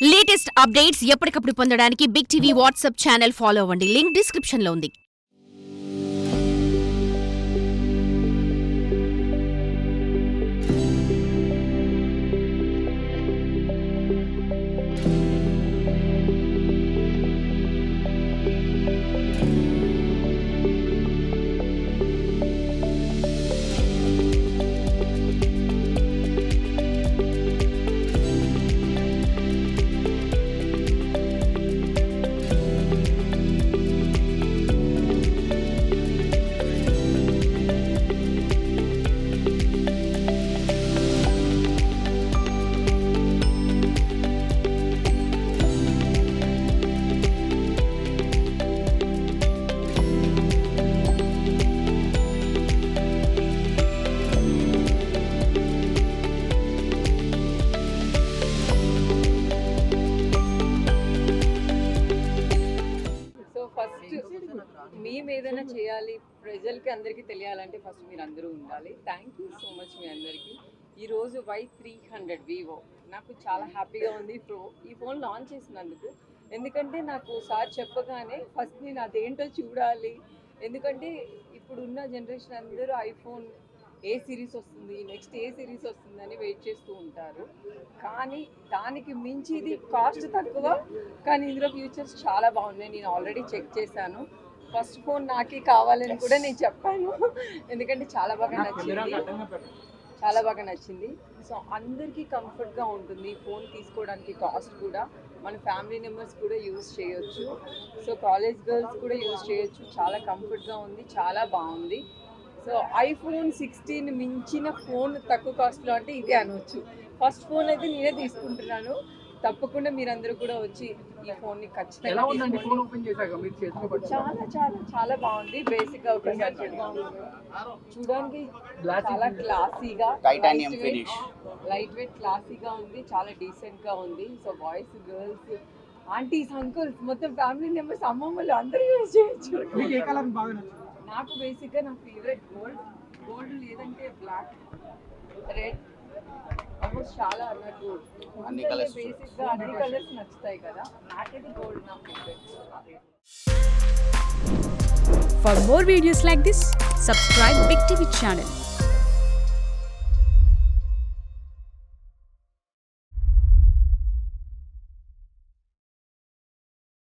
Latest updates ఎప్పటికప్పుడు పొందడానికి big TV WhatsApp channel follow అవ్వండి. లింక్ డిస్క్రిప్షన్ లో ఉంది. మేము ఏదైనా చేయాలి, ప్రజలకి అందరికీ తెలియాలంటే ఫస్ట్ మీరు అందరూ ఉండాలి. థ్యాంక్ యూ సో మచ్ మీ అందరికీ. ఈరోజు Y300 వివో నాకు చాలా హ్యాపీగా ఉంది. ఈ ఫోన్ లాంచ్ చేసినందుకు. ఎందుకంటే నాకు సార్ చెప్పగానే ఫస్ట్ నేను అదేంటో చూడాలి. ఎందుకంటే ఇప్పుడున్న జనరేషన్ అందరూ ఐఫోన్ ఏ సిరీస్ వస్తుంది, నెక్స్ట్ ఏ సిరీస్ వస్తుందని వెయిట్ చేస్తూ ఉంటారు. కానీ దానికి మించి ఇది కాస్ట్ తక్కువ, కానీ ఇందులో ఫీచర్స్ చాలా బాగున్నాయి. నేను ఆల్రెడీ చెక్ చేశాను. ఫస్ట్ ఫోన్ నాకే కావాలని కూడా నేను చెప్పాను. ఎందుకంటే చాలా బాగా నచ్చింది. సో అందరికీ కంఫర్ట్గా ఉంటుంది. ఫోన్ తీసుకోవడానికి కాస్ట్ కూడా మన ఫ్యామిలీ మెంబర్స్ కూడా యూజ్ చేయొచ్చు. సో కాలేజ్ గర్ల్స్ కూడా యూజ్ చేయొచ్చు. చాలా కంఫర్ట్గా ఉంది, చాలా బాగుంది. సో ఐఫోన్ 16 మించిన ఫోన్ తక్కువ కాస్ట్లో అంటే ఇదే అనవచ్చు. ఫస్ట్ ఫోన్ అయితే నేనే తీసుకుంటున్నాను. తప్పకుండా మీరందరూ కూడా వచ్చి ఈ ఫోన్ని ఖచ్చితంగా చాలా బాగుంది. బేసిక్గా ఒకసారి చూడడానికి చాలా క్లాసీగా, లైట్ వెయిట్ క్లాసీగా ఉంది. చాలా డీసెంట్గా ఉంది. So boys, girls, aunties, uncles, మొత్తం ఫ్యామిలీ మెంబర్స్, అమ్మమ్మలు అందరూ యూజ్ చేయొచ్చు. నాకు బేసిక్గా నా ఫేవరెట్ గోల్డ్ లేదంటే బ్లాక్, రెడ్, ఆల్మోస్ట్ చాలా నాకు బేసిక్గా అన్ని కలర్స్ నచ్చుతాయి కదా. నాకైతే గోల్డ్ నా favourite. For more videos like this, subscribe Big TV channel.